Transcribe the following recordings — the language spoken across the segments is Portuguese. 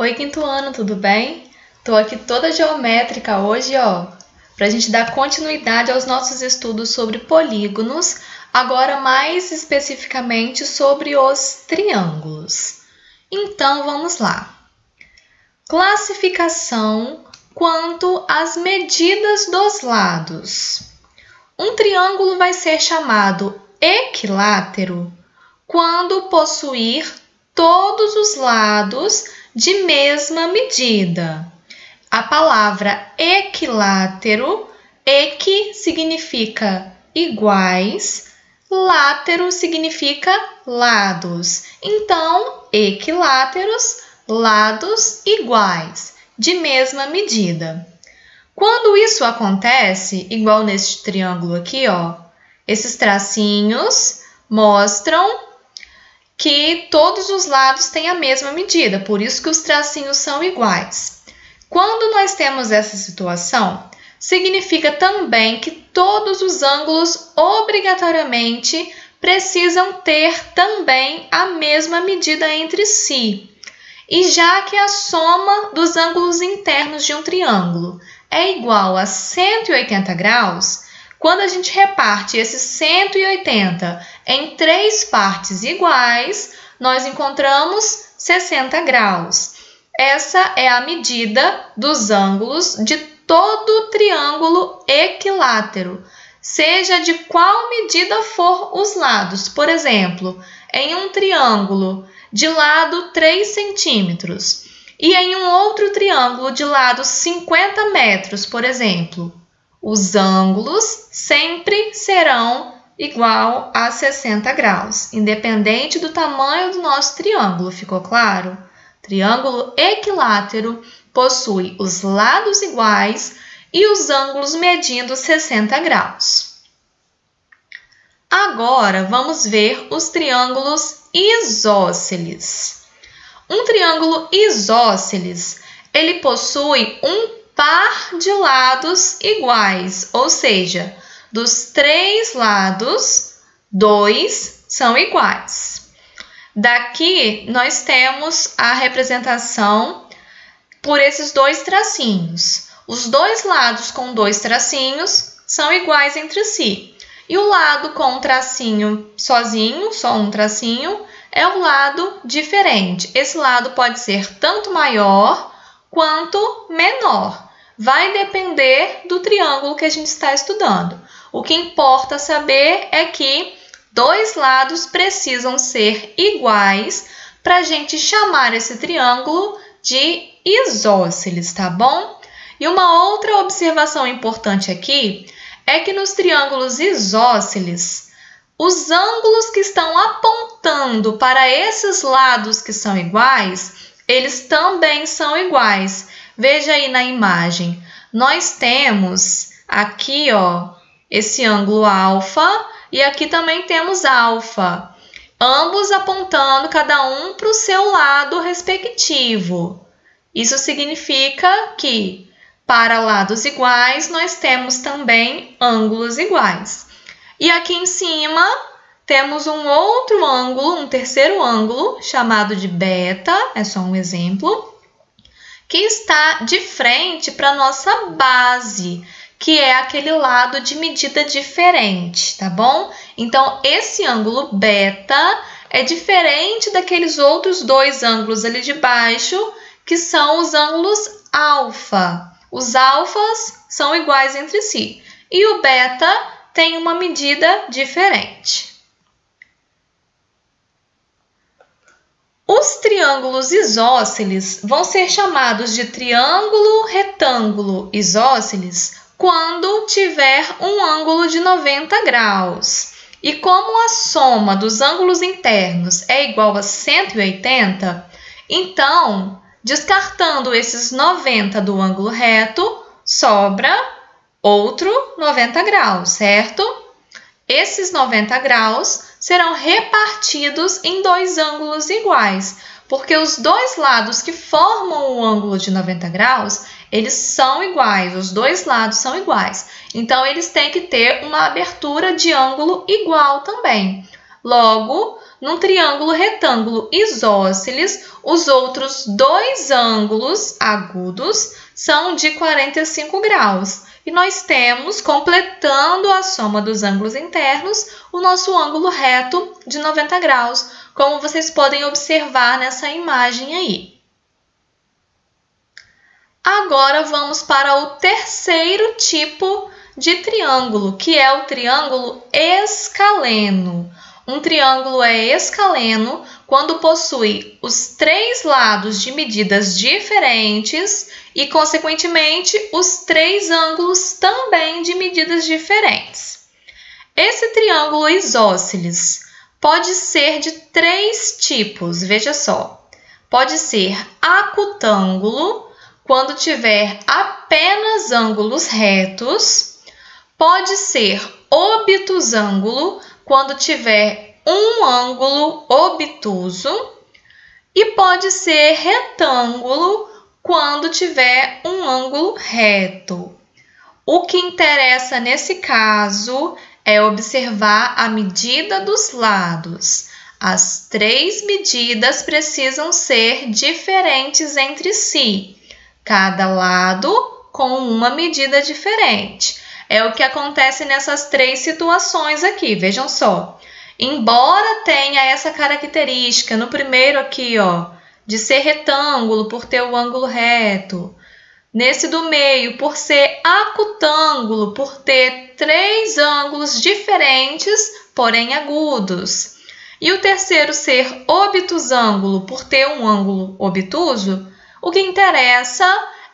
Oi, quinto ano, tudo bem? Tô aqui toda geométrica hoje, pra gente dar continuidade aos nossos estudos sobre polígonos, agora mais especificamente sobre os triângulos. Então, vamos lá. Classificação quanto às medidas dos lados. Um triângulo vai ser chamado equilátero quando possuir todos os lados de mesma medida. A palavra equilátero, equi significa iguais, látero significa lados. Então, equiláteros, lados iguais, de mesma medida. Quando isso acontece, igual neste triângulo aqui, esses tracinhos mostram que todos os lados têm a mesma medida, por isso que os tracinhos são iguais. Quando nós temos essa situação, significa também que todos os ângulos obrigatoriamente precisam ter também a mesma medida entre si. E já que a soma dos ângulos internos de um triângulo é igual a 180 graus, quando a gente reparte esses 180 em 3 partes iguais, nós encontramos 60 graus. Essa é a medida dos ângulos de todo triângulo equilátero, seja de qual medida for os lados. Por exemplo, em um triângulo de lado 3 centímetros e em um outro triângulo de lado 50 metros, por exemplo, os ângulos sempre serão igual a 60 graus, independente do tamanho do nosso triângulo, ficou claro? Triângulo equilátero possui os lados iguais e os ângulos medindo 60 graus. Agora, vamos ver os triângulos isósceles. Um triângulo isósceles, ele possui um par de lados iguais, ou seja, dos 3 lados, 2 são iguais. Daqui, nós temos a representação por esses 2 tracinhos. Os 2 lados com 2 tracinhos são iguais entre si. E o lado com um tracinho sozinho, só um tracinho, é um lado diferente. Esse lado pode ser tanto maior quanto menor. Vai depender do triângulo que a gente está estudando. O que importa saber é que 2 lados precisam ser iguais para a gente chamar esse triângulo de isósceles, tá bom? E uma outra observação importante aqui é que nos triângulos isósceles, os ângulos que estão apontando para esses lados que são iguais, eles também são iguais. Veja aí na imagem, nós temos aqui, esse ângulo alfa e aqui também temos alfa, ambos apontando cada um para o seu lado respectivo. Isso significa que para lados iguais nós temos também ângulos iguais. E aqui em cima temos um outro ângulo, um terceiro ângulo, chamado de beta, é só um exemplo, que está de frente para a nossa base, que é aquele lado de medida diferente, tá bom? Então, esse ângulo beta é diferente daqueles outros 2 ângulos ali de baixo, que são os ângulos alfa. Os alfas são iguais entre si e o beta tem uma medida diferente. Os triângulos isósceles vão ser chamados de triângulo retângulo isósceles quando tiver um ângulo de 90 graus. E como a soma dos ângulos internos é igual a 180, então, descartando esses 90 do ângulo reto, sobra outro 90 graus, certo? Esses 90 graus serão repartidos em 2 ângulos iguais, porque os 2 lados que formam o ângulo de 90 graus, eles são iguais, os 2 lados são iguais. Então, eles têm que ter uma abertura de ângulo igual também. Logo, num triângulo retângulo isósceles, os outros dois ângulos agudos são de 45 graus. E nós temos, completando a soma dos ângulos internos, o nosso ângulo reto de 90 graus, como vocês podem observar nessa imagem aí. Agora vamos para o terceiro tipo de triângulo, que é o triângulo escaleno. Um triângulo é escaleno quando possui os três lados de medidas diferentes e, consequentemente, os três ângulos também de medidas diferentes. Esse triângulo isósceles pode ser de três tipos, veja só. Pode ser acutângulo, quando tiver apenas ângulos retos. Pode ser obtusângulo, quando tiver um ângulo obtuso. E pode ser retângulo, quando tiver um ângulo reto. O que interessa nesse caso é observar a medida dos lados. As três medidas precisam ser diferentes entre si. Cada lado com uma medida diferente. É o que acontece nessas três situações aqui, vejam só. Embora tenha essa característica no primeiro aqui, ó, de ser retângulo por ter o ângulo reto. Nesse do meio, por ser acutângulo, por ter três ângulos diferentes, porém agudos. E o terceiro ser obtusângulo, por ter um ângulo obtuso. O que interessa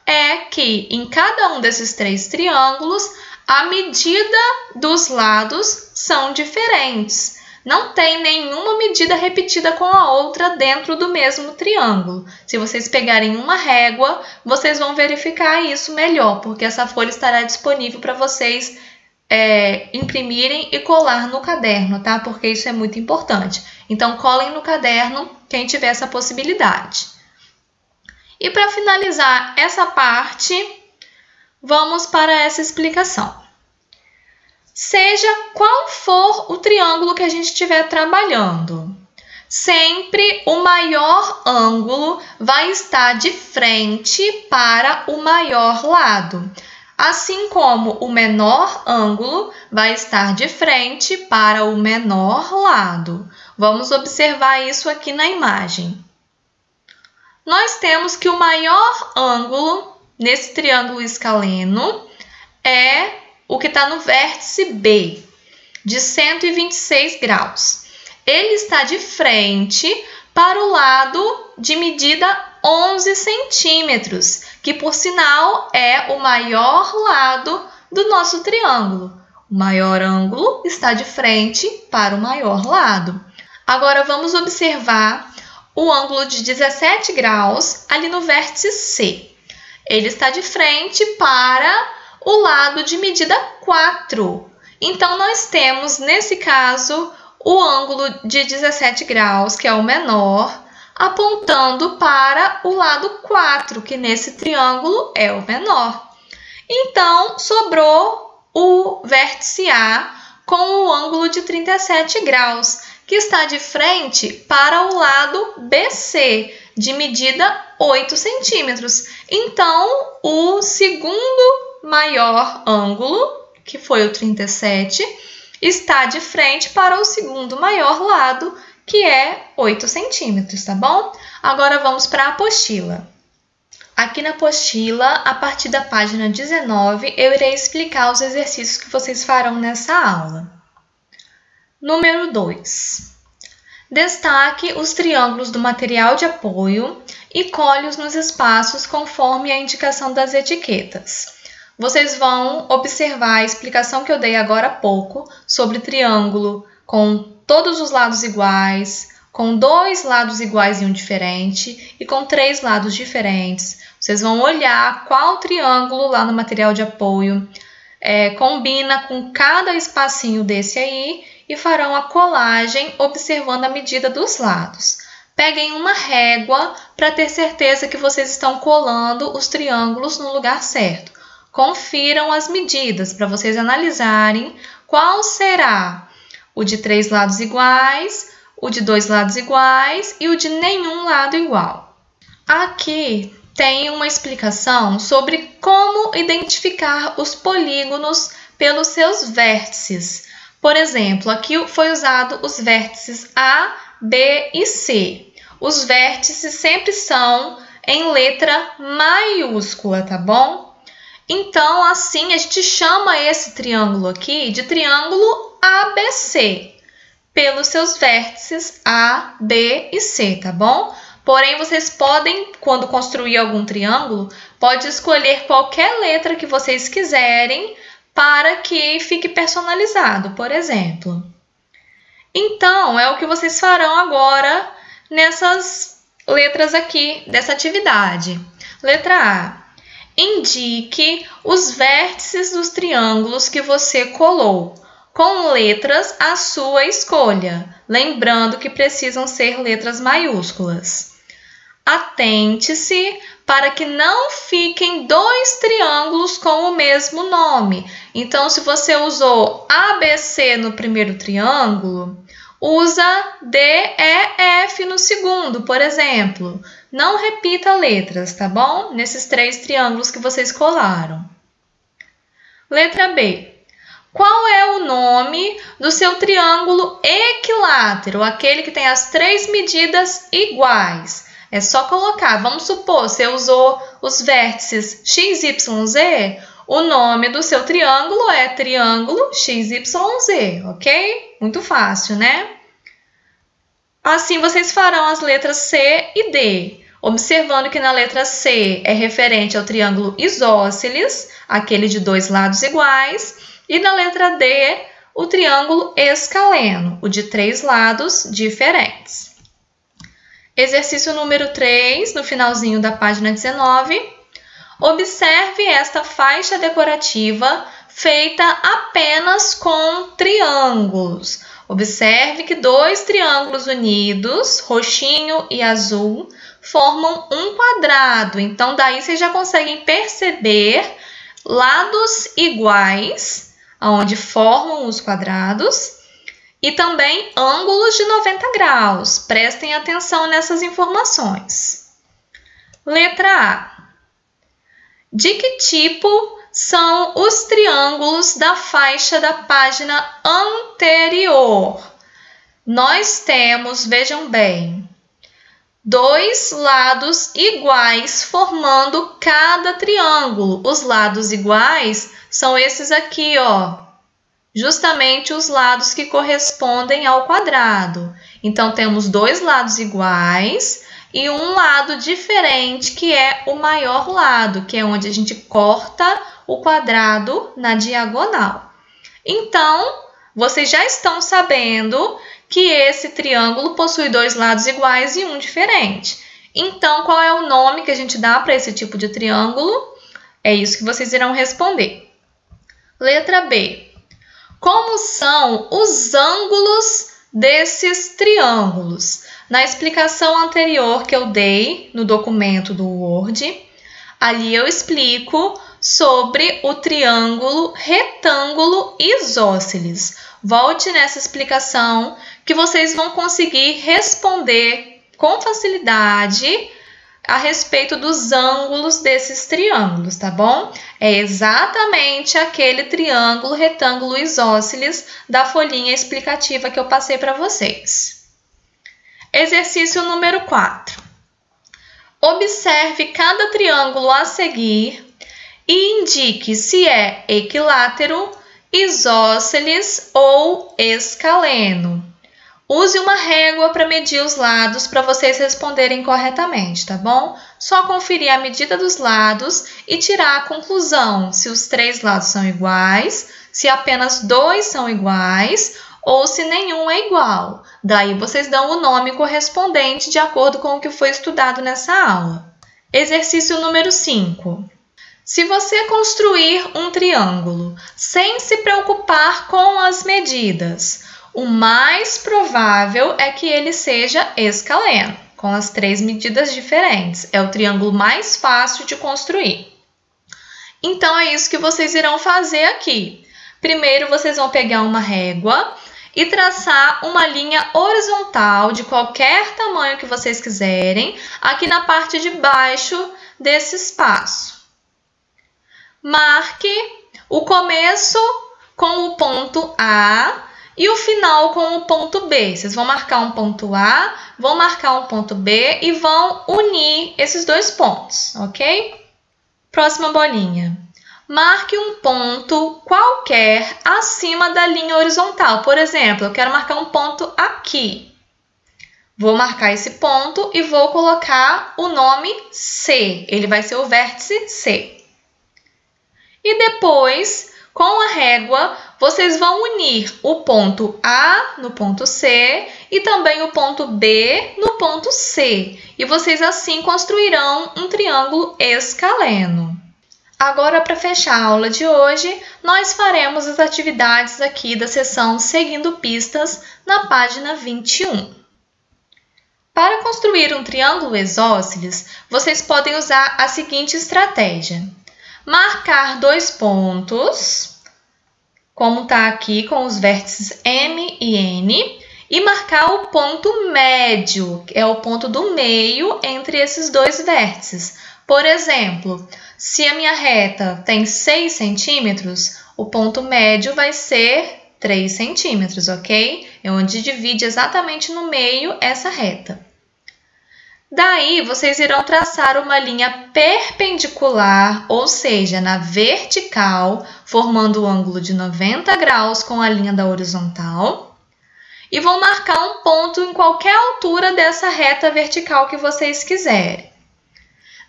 é que em cada um desses três triângulos, a medida dos lados são diferentes. Não tem nenhuma medida repetida com a outra dentro do mesmo triângulo. Se vocês pegarem uma régua, vocês vão verificar isso melhor, porque essa folha estará disponível para vocês imprimirem e colar no caderno, tá? Porque isso é muito importante. Então, colhem no caderno quem tiver essa possibilidade. E para finalizar essa parte, vamos para essa explicação. Seja qual for o triângulo que a gente estiver trabalhando, sempre o maior ângulo vai estar de frente para o maior lado, assim como o menor ângulo vai estar de frente para o menor lado. Vamos observar isso aqui na imagem. Nós temos que o maior ângulo nesse triângulo escaleno é o que está no vértice B, de 126 graus. Ele está de frente para o lado de medida 11 centímetros, que por sinal é o maior lado do nosso triângulo. O maior ângulo está de frente para o maior lado. Agora vamos observar o ângulo de 17 graus ali no vértice C. Ele está de frente para o lado de medida 4. Então, nós temos, nesse caso, o ângulo de 17 graus, que é o menor, apontando para o lado 4, que nesse triângulo é o menor. Então, sobrou o vértice A com o ângulo de 37 graus, que está de frente para o lado BC, de medida 8 centímetros. Então, o segundo maior ângulo, que foi o 37, está de frente para o segundo maior lado, que é 8 centímetros, tá bom? Agora vamos para a apostila. Aqui na apostila, a partir da página 19, eu irei explicar os exercícios que vocês farão nessa aula. Número 2. Destaque os triângulos do material de apoio e colhe-os nos espaços conforme a indicação das etiquetas. Vocês vão observar a explicação que eu dei agora há pouco sobre triângulo com todos os lados iguais, com 2 lados iguais e um diferente e com 3 lados diferentes. Vocês vão olhar qual triângulo lá no material de apoio combina com cada espacinho desse aí e farão a colagem observando a medida dos lados. Peguem uma régua para ter certeza que vocês estão colando os triângulos no lugar certo. Confiram as medidas para vocês analisarem qual será o de 3 lados iguais, o de dois lados iguais e o de nenhum lado igual. Aqui tem uma explicação sobre como identificar os polígonos pelos seus vértices. Por exemplo, aqui foi usado os vértices A, B e C. Os vértices sempre são em letra maiúscula, tá bom? Então, assim, a gente chama esse triângulo aqui de triângulo ABC, pelos seus vértices A, B e C, tá bom? Porém, vocês podem, quando construir algum triângulo, pode escolher qualquer letra que vocês quiserem para que fique personalizado, por exemplo. Então, é o que vocês farão agora nessas letras aqui dessa atividade. Letra A. Indique os vértices dos triângulos que você colou, com letras à sua escolha, lembrando que precisam ser letras maiúsculas. Atente-se para que não fiquem dois triângulos com o mesmo nome. Então, se você usou ABC no primeiro triângulo, usa DEF no segundo, por exemplo. Não repita letras, tá bom? Nesses três triângulos que vocês colaram. Letra B. Qual é o nome do seu triângulo equilátero, aquele que tem as três medidas iguais? É só colocar, vamos supor, você usou os vértices x, y, z, o nome do seu triângulo é triângulo XYZ, ok? Muito fácil, né? Assim, vocês farão as letras C e D, observando que na letra C é referente ao triângulo isósceles, aquele de dois lados iguais, e na letra D, o triângulo escaleno, o de três lados diferentes. Exercício número 3, no finalzinho da página 19. Observe esta faixa decorativa feita apenas com triângulos. Observe que dois triângulos unidos, roxinho e azul, formam um quadrado. Então, daí vocês já conseguem perceber lados iguais, onde formam os quadrados, e também ângulos de 90 graus. Prestem atenção nessas informações. Letra A. De que tipo são os triângulos da faixa da página anterior? Nós temos, vejam bem, dois lados iguais formando cada triângulo. Os lados iguais são esses aqui, ó. Justamente os lados que correspondem ao quadrado. Então, temos dois lados iguais e um lado diferente, que é o maior lado, que é onde a gente corta o quadrado na diagonal. Então, vocês já estão sabendo que esse triângulo possui dois lados iguais e um diferente. Então, qual é o nome que a gente dá para esse tipo de triângulo? É isso que vocês irão responder. Letra B. Como são os ângulos desses triângulos? Na explicação anterior que eu dei no documento do Word, ali eu explico sobre o triângulo retângulo isósceles. Volte nessa explicação que vocês vão conseguir responder com facilidade a respeito dos ângulos desses triângulos, tá bom? É exatamente aquele triângulo retângulo isósceles da folhinha explicativa que eu passei para vocês. Exercício número 4. Observe cada triângulo a seguir e indique se é equilátero, isósceles ou escaleno. Use uma régua para medir os lados para vocês responderem corretamente, tá bom? Só conferir a medida dos lados e tirar a conclusão se os três lados são iguais, se apenas dois são iguais ou se nenhum é igual. Daí vocês dão o nome correspondente de acordo com o que foi estudado nessa aula. Exercício número 5. Se você construir um triângulo sem se preocupar com as medidas, o mais provável é que ele seja escaleno, com as três medidas diferentes. É o triângulo mais fácil de construir. Então, é isso que vocês irão fazer aqui. Primeiro, vocês vão pegar uma régua e traçar uma linha horizontal de qualquer tamanho que vocês quiserem, aqui na parte de baixo desse espaço. Marque o começo com o ponto A e o final com o ponto B. Vocês vão marcar um ponto A, vão marcar um ponto B e vão unir esses dois pontos, ok? Próxima bolinha. Marque um ponto qualquer acima da linha horizontal. Por exemplo, eu quero marcar um ponto aqui. Vou marcar esse ponto e vou colocar o nome C. Ele vai ser o vértice C. E depois, com a régua, vocês vão unir o ponto A no ponto C e também o ponto B no ponto C. E vocês assim construirão um triângulo escaleno. Agora, para fechar a aula de hoje, nós faremos as atividades aqui da seção Seguindo Pistas na página 21. Para construir um triângulo isósceles, vocês podem usar a seguinte estratégia. Marcar dois pontos, como está aqui com os vértices M e N, e marcar o ponto médio, que é o ponto do meio entre esses dois vértices. Por exemplo, se a minha reta tem 6 centímetros, o ponto médio vai ser 3 centímetros, ok? É onde divide exatamente no meio essa reta. Daí, vocês irão traçar uma linha perpendicular, ou seja, na vertical, formando o ângulo de 90 graus com a linha da horizontal. E vão marcar um ponto em qualquer altura dessa reta vertical que vocês quiserem.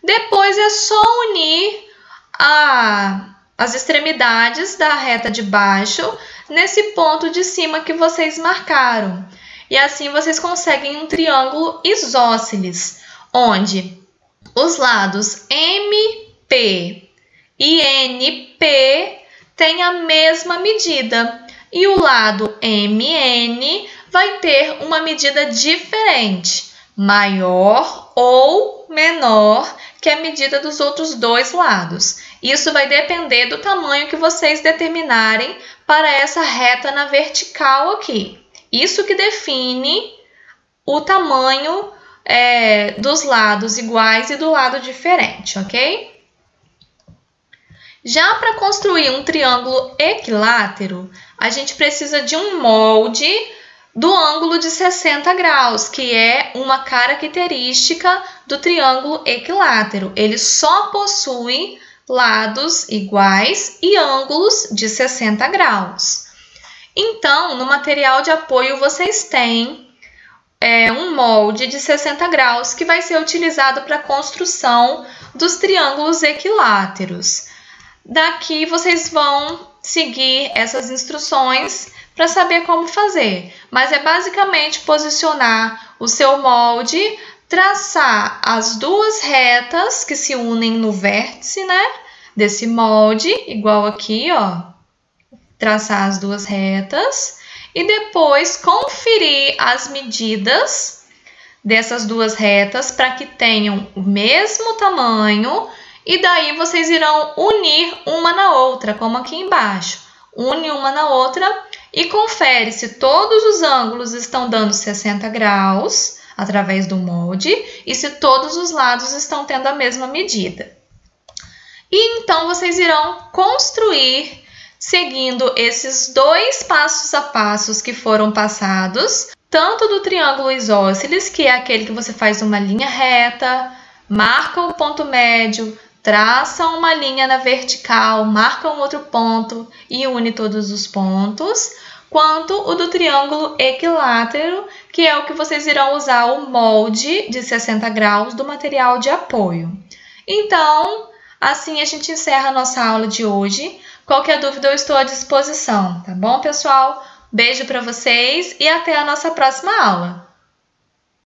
Depois é só unir as extremidades da reta de baixo nesse ponto de cima que vocês marcaram. E assim vocês conseguem um triângulo isósceles, onde os lados MP e NP têm a mesma medida. E o lado MN vai ter uma medida diferente, maior ou menor que a medida dos outros dois lados. Isso vai depender do tamanho que vocês determinarem para essa reta na vertical aqui. Isso que define o tamanho dos lados iguais e do lado diferente, ok? Já para construir um triângulo equilátero, a gente precisa de um molde do ângulo de 60 graus, que é uma característica do triângulo equilátero. Ele só possui lados iguais e ângulos de 60 graus. Então, no material de apoio, vocês têm um molde de 60 graus que vai ser utilizado para a construção dos triângulos equiláteros. Daqui, vocês vão seguir essas instruções para saber como fazer, mas é basicamente posicionar o seu molde, traçar as duas retas que se unem no vértice, né, desse molde, igual aqui, ó, traçar as duas retas e depois conferir as medidas dessas duas retas para que tenham o mesmo tamanho e daí vocês irão unir uma na outra, como aqui embaixo. Une uma na outra e confere se todos os ângulos estão dando 60 graus através do molde e se todos os lados estão tendo a mesma medida. E então vocês irão construir seguindo esses dois passos a passos que foram passados, tanto do triângulo isósceles, que é aquele que você faz uma linha reta, marca o ponto médio, traça uma linha na vertical, marca um outro ponto e une todos os pontos, quanto o do triângulo equilátero, que é o que vocês irão usar o molde de 60 graus do material de apoio. Então, assim a gente encerra a nossa aula de hoje. Qualquer dúvida eu estou à disposição, tá bom, pessoal? Beijo para vocês e até a nossa próxima aula!